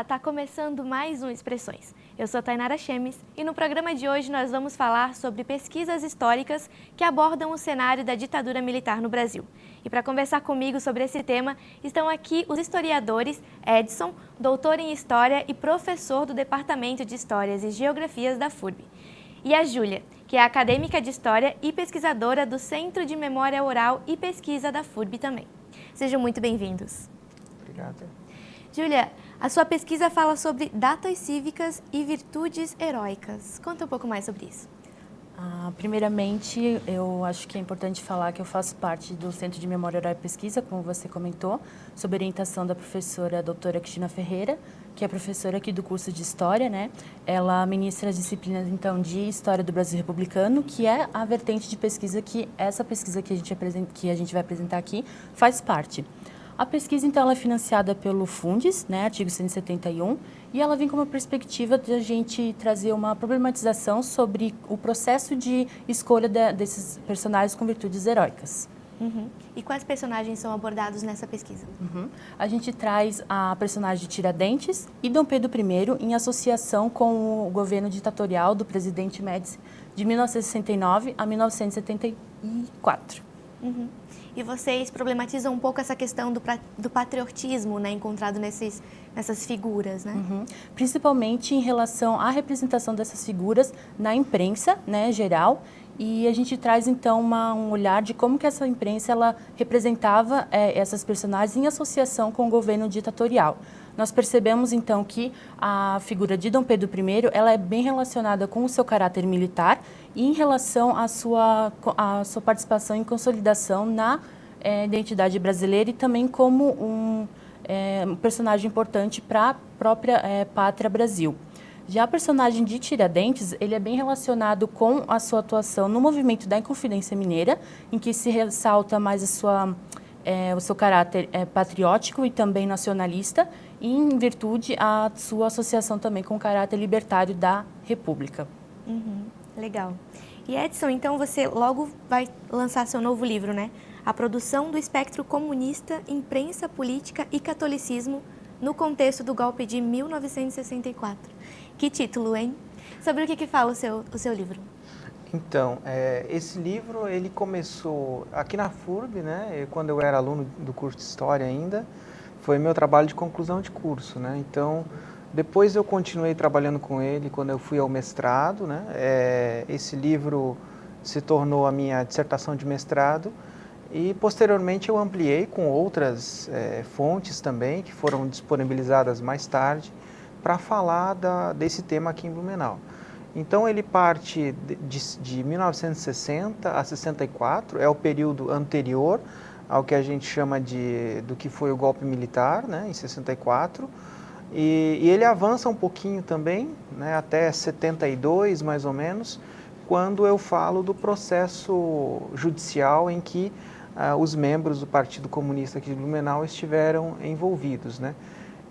tá começando mais um Expressões. Eu sou Tainara Chemes e no programa de hoje nós vamos falar sobre pesquisas históricas que abordam o cenário da ditadura militar no Brasil. E para conversar comigo sobre esse tema estão aqui os historiadores Edson, doutor em História e professor do Departamento de Histórias e Geografias da FURB, e a Júlia, que é acadêmica de História e pesquisadora do Centro de Memória Oral e Pesquisa da FURB também. Sejam muito bem-vindos. Obrigado. Júlia, a sua pesquisa fala sobre datas cívicas e virtudes heróicas. Conta um pouco mais sobre isso. Primeiramente, eu acho que é importante falar que eu faço parte do Centro de Memória Oral e Pesquisa, como você comentou, sob orientação da professora doutora Cristina Ferreira, que é professora aqui do curso de História, né? Ela ministra as disciplinas, então, de História do Brasil Republicano, que é a vertente de pesquisa que essa pesquisa que a gente vai apresentar aqui faz parte. A pesquisa, então, ela é financiada pelo Fundes, né, artigo 171, e ela vem com uma perspectiva de a gente trazer uma problematização sobre o processo de escolha desses personagens com virtudes heróicas. E quais personagens são abordados nessa pesquisa? A gente traz a personagem de Tiradentes e Dom Pedro I em associação com o governo ditatorial do presidente Médici de 1969 a 1974. E vocês problematizam um pouco essa questão do patriotismo, né, encontrado nessas figuras, né? Principalmente em relação à representação dessas figuras na imprensa, né, geral, e a gente traz então um olhar de como que essa imprensa ela representava essas personagens em associação com o governo ditatorial. Nós percebemos então que a figura de Dom Pedro I ela é bem relacionada com o seu caráter militar e em relação à sua participação em consolidação na identidade brasileira e também como um personagem importante para a própria pátria Brasil. Já a personagem de Tiradentes, ele é bem relacionado com a sua atuação no movimento da Inconfidência Mineira, em que se ressalta mais o seu caráter patriótico e também nacionalista, e em virtude a sua associação também com o caráter libertário da República. Legal. E Edson, então você logo vai lançar seu novo livro, né? A produção do espectro comunista, imprensa, política e catolicismo no contexto do golpe de 1964. Que título, hein? Sobre o que fala o seu livro? Então, esse livro ele começou aqui na FURB, né? Quando eu era aluno do curso de História ainda, foi meu trabalho de conclusão de curso, né? Então, depois eu continuei trabalhando com ele quando eu fui ao mestrado, né? Esse livro se tornou a minha dissertação de mestrado e posteriormente eu ampliei com outras fontes também que foram disponibilizadas mais tarde para falar desse tema aqui em Blumenau. Então ele parte de 1960 a 64, é o período anterior ao que a gente chama do que foi o golpe militar, né, em 64, e ele avança um pouquinho também, né, até 72 mais ou menos, quando eu falo do processo judicial em que os membros do Partido Comunista aqui de Blumenau estiveram envolvidos, né.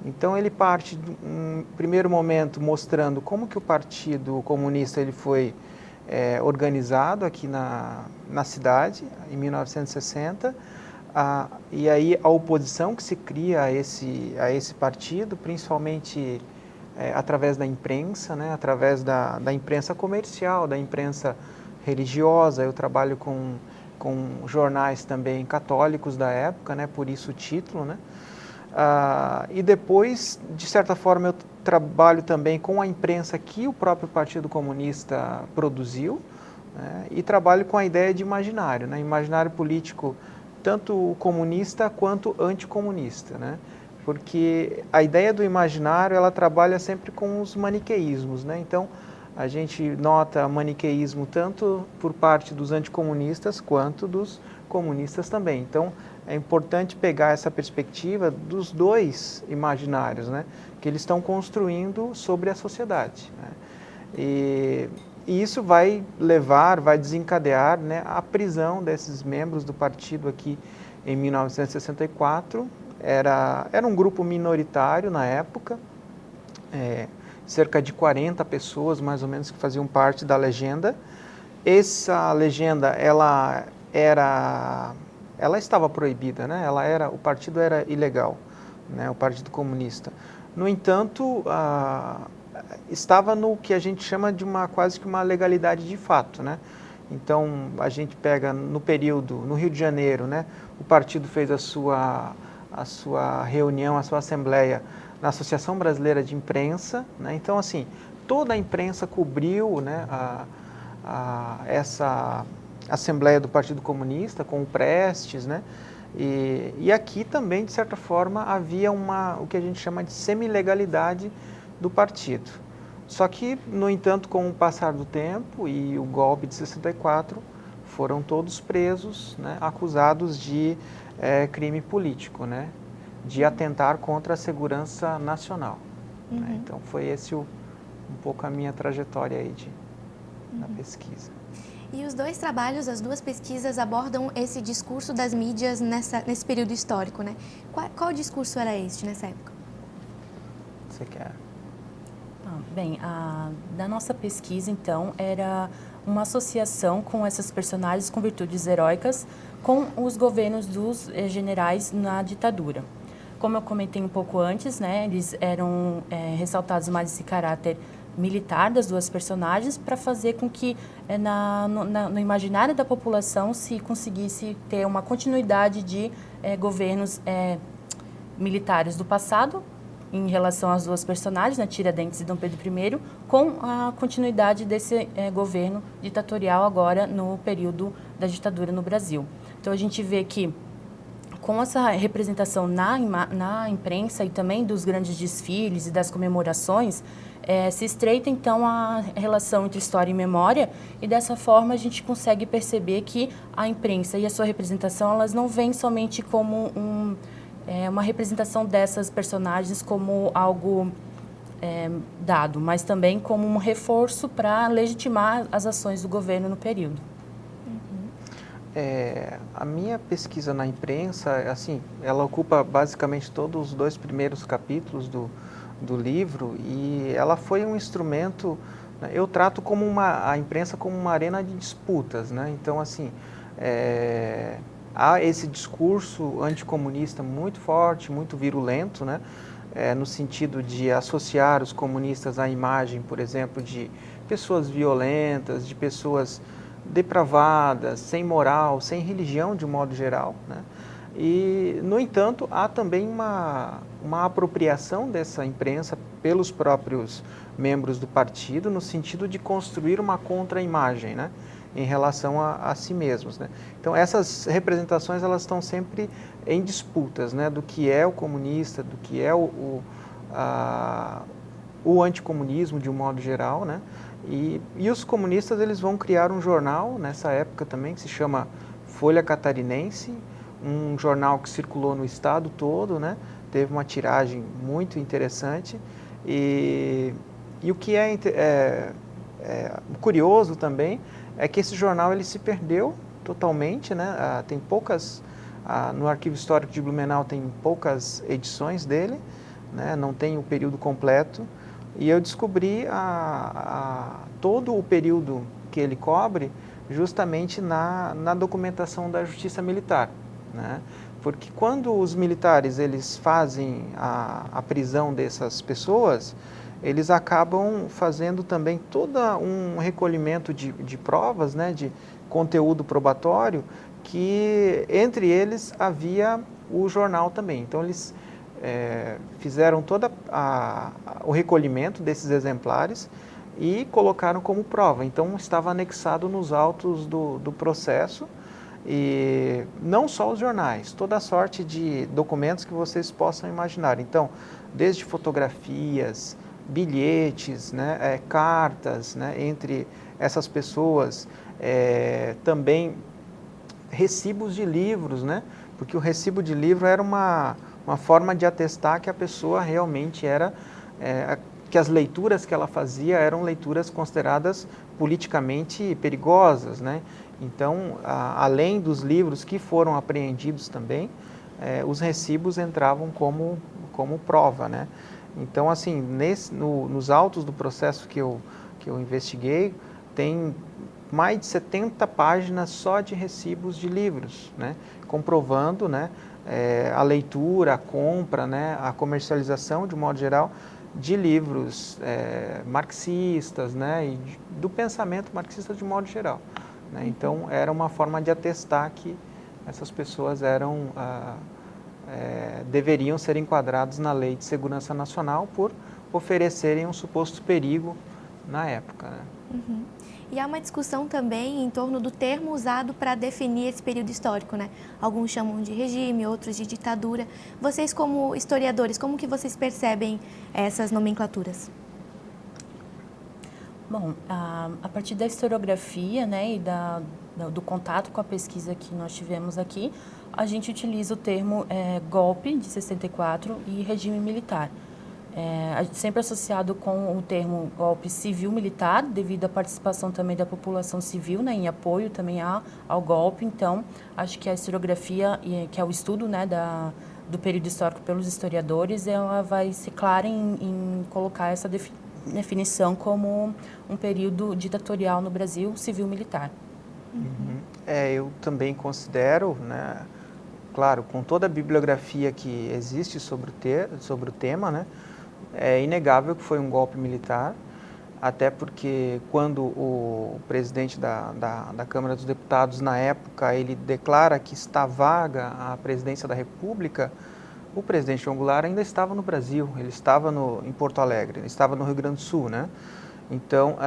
Então ele parte, em primeiro momento, mostrando como que o Partido Comunista ele foi organizado aqui na cidade, em 1960, e aí a oposição que se cria a esse partido, principalmente através da imprensa, né, através da imprensa comercial, da imprensa religiosa. Eu trabalho com jornais também católicos da época, né, por isso o título, né. E depois, de certa forma, eu trabalho também com a imprensa que o próprio Partido Comunista produziu, né, e trabalho com a ideia de imaginário, né, imaginário político tanto comunista quanto anticomunista, né, porque a ideia do imaginário ela trabalha sempre com os maniqueísmos, né, então a gente nota maniqueísmo tanto por parte dos anticomunistas quanto dos comunistas também. Então, é importante pegar essa perspectiva dos dois imaginários, né, que eles estão construindo sobre a sociedade, né. E isso vai desencadear, né, a prisão desses membros do partido aqui em 1964. Era um grupo minoritário na época, cerca de 40 pessoas mais ou menos que faziam parte da legenda. Essa legenda, ela estava proibida, né? O partido era ilegal, né? O Partido Comunista. No entanto, estava no que a gente chama de quase que uma legalidade de fato, né? Então, a gente pega no período, no Rio de Janeiro, né? O partido fez a sua reunião, a sua assembleia na Associação Brasileira de Imprensa, né? Então, assim, toda a imprensa cobriu, né, essa assembleia do Partido Comunista com o Prestes, né? E aqui também, de certa forma, havia o que a gente chama de semi-legalidade do partido. Só que, no entanto, com o passar do tempo e o golpe de 64, foram todos presos, né, acusados de crime político, né, de atentar contra a segurança nacional. Né? Então, foi esse um pouco a minha trajetória aí na pesquisa. E os dois trabalhos, as duas pesquisas abordam esse discurso das mídias nesse período histórico, né? Qual discurso era este nessa época? Você quer? Bem, da nossa pesquisa, então, era uma associação com essas personagens com virtudes heróicas com os governos dos generais na ditadura. Como eu comentei um pouco antes, né, eles eram ressaltados mais esse caráter militar das duas personagens para fazer com que no imaginário da população se conseguisse ter uma continuidade de governos militares do passado em relação às duas personagens, né, Tiradentes e Dom Pedro I, com a continuidade desse governo ditatorial agora no período da ditadura no Brasil. Então a gente vê que com essa representação na imprensa e também dos grandes desfiles e das comemorações, se estreita então a relação entre história e memória, e dessa forma a gente consegue perceber que a imprensa e a sua representação, elas não vêm somente como uma representação dessas personagens como algo dado, mas também como um reforço para legitimar as ações do governo no período. A minha pesquisa na imprensa, assim, ela ocupa basicamente todos os 2 primeiros capítulos do livro, e ela foi um instrumento, né, eu trato como a imprensa como uma arena de disputas, né? Então, assim, há esse discurso anticomunista muito forte, muito virulento, né? No sentido de associar os comunistas à imagem, por exemplo, de pessoas violentas, de pessoas depravadas, sem moral, sem religião de um modo geral, né? E, no entanto, há também uma apropriação dessa imprensa pelos próprios membros do partido, no sentido de construir uma contra-imagem, né, em relação a si mesmos, né? Então, essas representações, elas estão sempre em disputas, né, do que é o comunista, do que é o anticomunismo de um modo geral, né? E os comunistas, eles vão criar um jornal nessa época também, que se chama Folha Catarinense, um jornal que circulou no estado todo, né? Teve uma tiragem muito interessante, e o que é curioso também é que esse jornal ele se perdeu totalmente, né? Tem poucas, no Arquivo Histórico de Blumenau tem poucas edições dele, né? Não tem o período completo, e eu descobri todo o período que ele cobre justamente na documentação da Justiça Militar, né? Porque quando os militares eles fazem a prisão dessas pessoas, eles acabam fazendo também todo um recolhimento de provas, né, de conteúdo probatório, que entre eles havia o jornal também. Então eles fizeram todo o recolhimento desses exemplares e colocaram como prova. Então estava anexado nos autos do processo, e não só os jornais, toda a sorte de documentos que vocês possam imaginar. Então, desde fotografias, bilhetes, né, cartas, né, entre essas pessoas, também recibos de livros, né, porque o recibo de livro era uma forma de atestar que a pessoa realmente era, que as leituras que ela fazia eram leituras consideradas politicamente perigosas, né? Então, além dos livros que foram apreendidos também, os recibos entravam como prova, né? Então, assim, nos autos do processo que eu investiguei, tem mais de 70 páginas só de recibos de livros, né, comprovando, né, a leitura, a compra, né, a comercialização, de modo geral, de livros marxistas, né, e do pensamento marxista de modo geral, né. Então, era uma forma de atestar que essas pessoas deveriam ser enquadradas na Lei de Segurança Nacional por oferecerem um suposto perigo na época, né. Uhum. E há uma discussão também em torno do termo usado para definir esse período histórico, né? Alguns chamam de regime, outros de ditadura. Vocês, como historiadores, como que vocês percebem essas nomenclaturas? Bom, a partir da historiografia, né, e do contato com a pesquisa que nós tivemos aqui, a gente utiliza o termo golpe de 64 e regime militar. Sempre associado com o termo golpe civil-militar, devido à participação também da população civil, né, em apoio também ao golpe. Então, acho que a historiografia, que é o estudo, né, do período histórico pelos historiadores, ela vai ser clara em colocar essa definição como um período ditatorial no Brasil, civil-militar. Uhum. Eu também considero, né, claro, com toda a bibliografia que existe sobre o tema, né, é inegável que foi um golpe militar, até porque quando o presidente da Câmara dos Deputados, na época, ele declara que está vaga a presidência da República, o presidente João Goulart ainda estava no Brasil, ele estava em Porto Alegre, ele estava no Rio Grande do Sul, né? Então,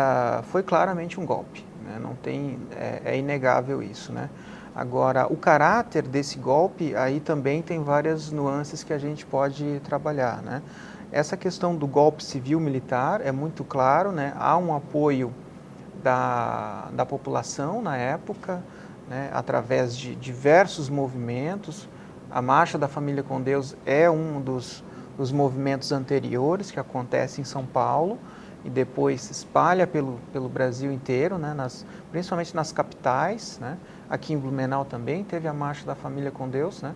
foi claramente um golpe, né? Não tem, é inegável isso, né? Agora, o caráter desse golpe, aí também tem várias nuances que a gente pode trabalhar, né? Essa questão do golpe civil-militar é muito claro, né? Há um apoio da população na época, né? Através de diversos movimentos. A Marcha da Família com Deus é um dos movimentos anteriores que acontece em São Paulo e depois se espalha pelo Brasil inteiro, né? Principalmente nas capitais, né? Aqui em Blumenau também teve a Marcha da Família com Deus, né?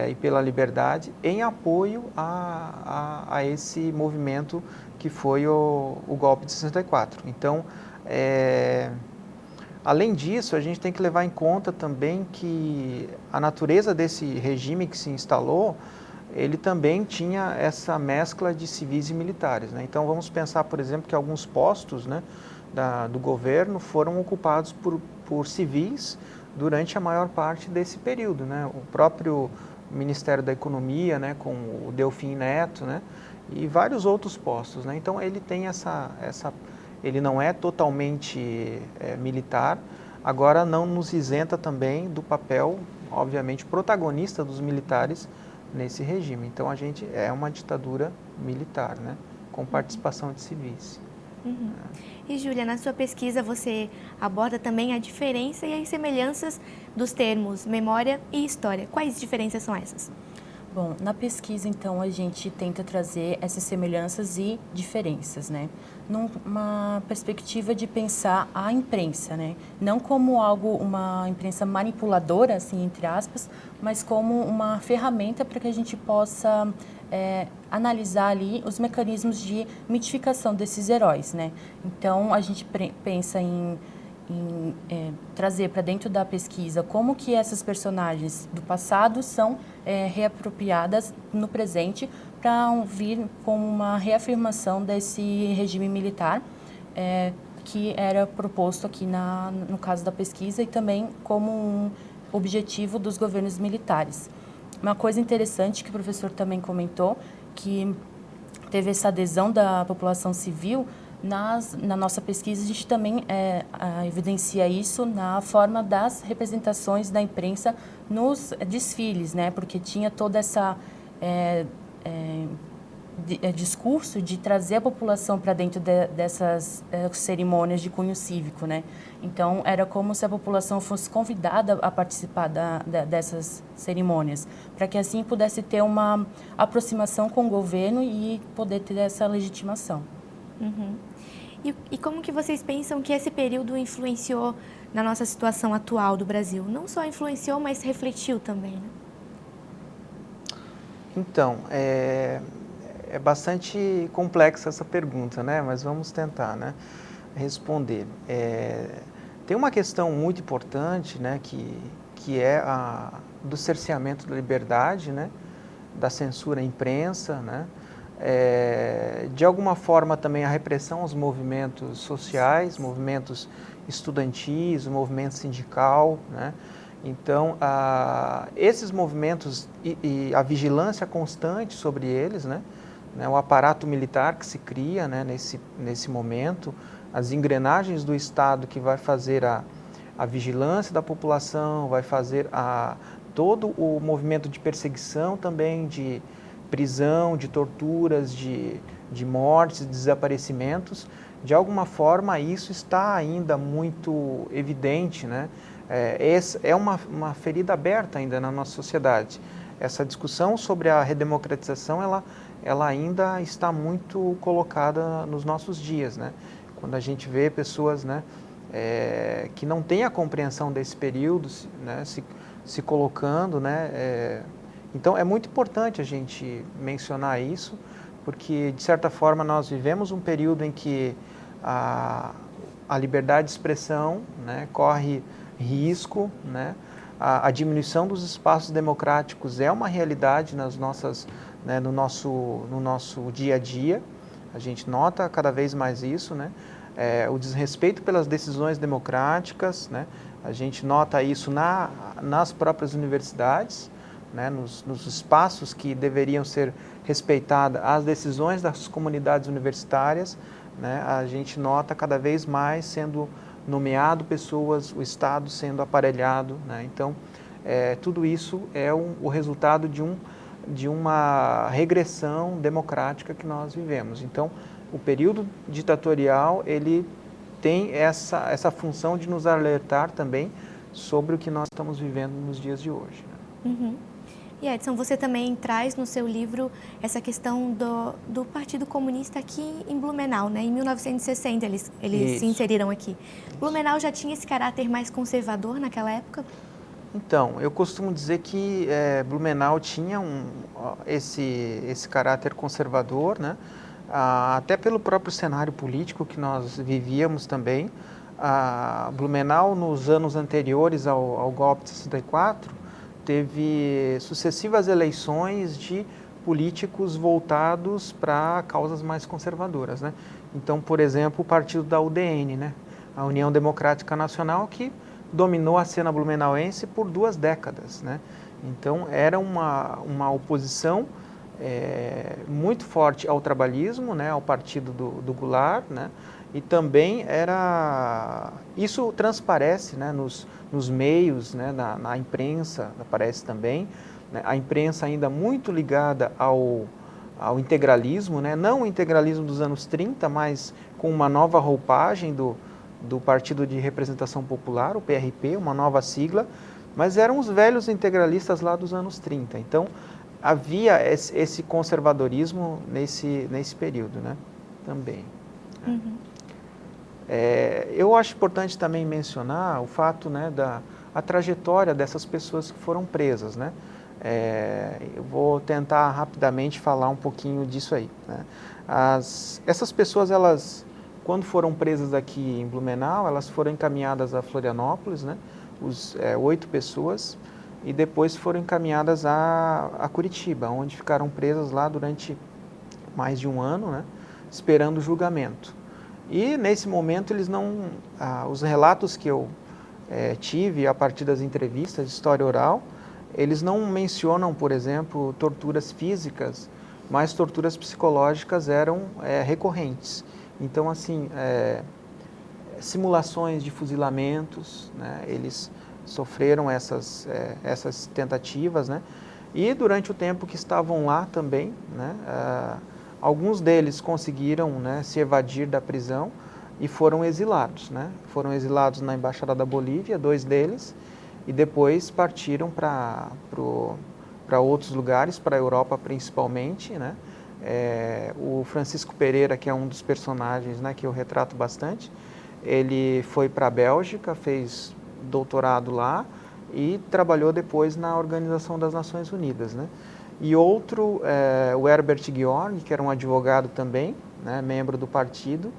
E pela liberdade, em apoio a esse movimento que foi o golpe de 64. Então, além disso, a gente tem que levar em conta também que a natureza desse regime que se instalou, ele também tinha essa mescla de civis e militares, né? Então, vamos pensar, por exemplo, que alguns postos, né, do governo foram ocupados por civis durante a maior parte desse período, né? O próprio Ministério da Economia, né, com o Delfim Neto, né, e vários outros postos, né? Então, ele tem ele não é totalmente militar, agora não nos isenta também do papel, obviamente, protagonista dos militares nesse regime. Então, a gente é uma ditadura militar, né, com participação de civis. Uhum. E, Júlia, na sua pesquisa você aborda também a diferença e as semelhanças dos termos memória e história. Quais diferenças são essas? Bom, na pesquisa, então, a gente tenta trazer essas semelhanças e diferenças, né? Numa perspectiva de pensar a imprensa, né? Não como uma imprensa manipuladora, assim, entre aspas, mas como uma ferramenta para que a gente possa analisar ali os mecanismos de mitificação desses heróis, né? Então, a gente pensa em trazer para dentro da pesquisa como que essas personagens do passado são reapropriadas no presente para vir como uma reafirmação desse regime militar que era proposto aqui no caso da pesquisa e também como um objetivo dos governos militares. Uma coisa interessante que o professor também comentou, que teve essa adesão da população civil. Na nossa pesquisa, a gente também evidencia isso na forma das representações da imprensa nos desfiles, né? Porque tinha toda essa discurso de trazer a população para dentro dessas cerimônias de cunho cívico, né? Então, era como se a população fosse convidada a participar dessas cerimônias, para que assim pudesse ter uma aproximação com o governo e poder ter essa legitimação. Uhum. E como que vocês pensam que esse período influenciou na nossa situação atual do Brasil? Não só influenciou, mas refletiu também, né? Então, é bastante complexa essa pergunta, né? Mas vamos tentar, né? responder. Tem uma questão muito importante, né, que é do cerceamento da liberdade, né, da censura à imprensa, né, de alguma forma também a repressão aos movimentos sociais, movimentos estudantis, o movimento sindical, né. Então, esses movimentos e a vigilância constante sobre eles, né, o aparato militar que se cria, né, nesse momento, as engrenagens do Estado que vai fazer a vigilância da população, vai fazer todo o movimento de perseguição também, de prisão, de torturas, de mortes, de desaparecimentos. De alguma forma, isso está ainda muito evidente, né? É uma ferida aberta ainda na nossa sociedade. Essa discussão sobre a redemocratização, ela ainda está muito colocada nos nossos dias, né? Quando a gente vê pessoas, né, que não têm a compreensão desse período, né, se colocando, né, então é muito importante a gente mencionar isso, porque de certa forma nós vivemos um período em que a liberdade de expressão, né, corre risco, né, a diminuição dos espaços democráticos é uma realidade nas nossas, né, no nosso dia a dia. A gente nota cada vez mais isso, né? O desrespeito pelas decisões democráticas, né? A gente nota isso nas próprias universidades, né? Nos espaços que deveriam ser respeitadas as decisões das comunidades universitárias, né? A gente nota cada vez mais sendo nomeado pessoas, o Estado sendo aparelhado, né? Então, tudo isso é o resultado de uma regressão democrática que nós vivemos. Então, o período ditatorial, ele tem essa função de nos alertar também sobre o que nós estamos vivendo nos dias de hoje. Né? Uhum. E Edson, você também traz no seu livro essa questão do Partido Comunista aqui em Blumenau, né? Em 1960 eles se inseriram aqui. Blumenau já tinha esse caráter mais conservador naquela época? Então, eu costumo dizer que Blumenau tinha esse caráter conservador, né? Até pelo próprio cenário político que nós vivíamos também. Blumenau, nos anos anteriores ao golpe de 64, teve sucessivas eleições de políticos voltados para causas mais conservadoras, né? Então, por exemplo, o partido da UDN, né? A União Democrática Nacional, que dominou a cena blumenauense por 2 décadas, né? Então, era uma oposição muito forte ao trabalhismo, né? Ao partido do Goulart, né? E também isso transparece, né, nos meios, né, na imprensa, aparece também, né, a imprensa ainda muito ligada ao integralismo, né, não o integralismo dos anos 30, mas com uma nova roupagem do Partido de Representação Popular, o PRP, uma nova sigla, mas eram os velhos integralistas lá dos anos 30. Então, havia esse conservadorismo nesse período, né, também. Uhum. Eu acho importante também mencionar o fato, né, a trajetória dessas pessoas que foram presas, né? Eu vou tentar rapidamente falar um pouquinho disso aí, né? Essas pessoas, quando foram presas aqui em Blumenau, elas foram encaminhadas a Florianópolis, né? 8 pessoas, e depois foram encaminhadas a Curitiba, onde ficaram presas lá durante mais de 1 ano, né? Esperando o julgamento. E nesse momento os relatos que eu tive a partir das entrevistas de história oral, eles não mencionam, por exemplo, torturas físicas, mas torturas psicológicas eram recorrentes. Então, assim, simulações de fuzilamentos, né, eles sofreram essas tentativas, né, e durante o tempo que estavam lá também, né, alguns deles conseguiram, né, se evadir da prisão e foram exilados, né? Foram exilados na Embaixada da Bolívia, 2 deles, e depois partiram para outros lugares, para a Europa principalmente, né? O Francisco Pereira, que é um dos personagens, né, que eu retrato bastante, ele foi para a Bélgica, fez doutorado lá e trabalhou depois na Organização das Nações Unidas, né? E outro, o Herbert Georg, que era um advogado também, né, membro do partido,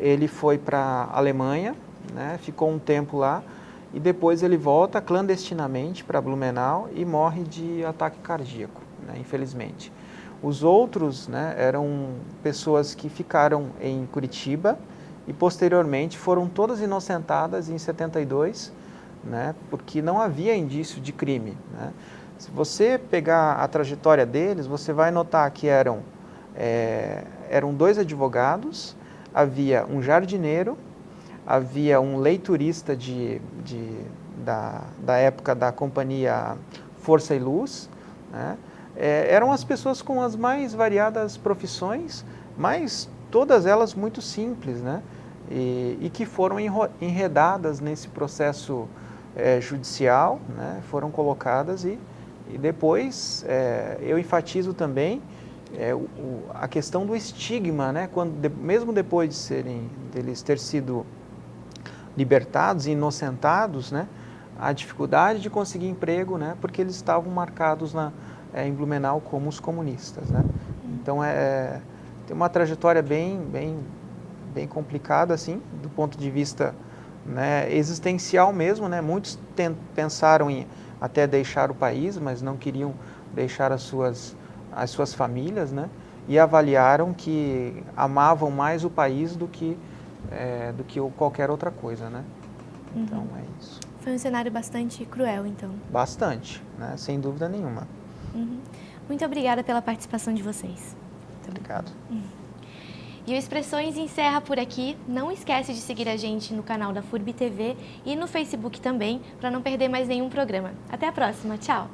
ele foi para a Alemanha, né, ficou um tempo lá, e depois ele volta clandestinamente para Blumenau e morre de ataque cardíaco, né, infelizmente. Os outros, né, eram pessoas que ficaram em Curitiba e posteriormente foram todas inocentadas em 72, né, porque não havia indício de crime, né. Se você pegar a trajetória deles, você vai notar que eram 2 advogados, havia um jardineiro, havia um leiturista da época da companhia Força e Luz, né? Eram as pessoas com as mais variadas profissões, mas todas elas muito simples, né? E que foram enredadas nesse processo judicial, né? Foram colocadas e depois eu enfatizo também a questão do estigma, né? Mesmo depois deles ter sido libertados e inocentados, né? A dificuldade de conseguir emprego, né? Porque eles estavam marcados em Blumenau como os comunistas, né? Então tem uma trajetória bem complicada, assim, do ponto de vista, né, existencial mesmo, né? Muitos pensaram em até deixar o país, mas não queriam deixar as suas famílias, né? E avaliaram que amavam mais o país do que qualquer outra coisa, né? Então é isso. Foi um cenário bastante cruel, então. Bastante, né? Sem dúvida nenhuma. Muito obrigada pela participação de vocês. Muito obrigado. E o Expressões encerra por aqui. Não esquece de seguir a gente no canal da FURB TV e no Facebook também, para não perder mais nenhum programa. Até a próxima. Tchau!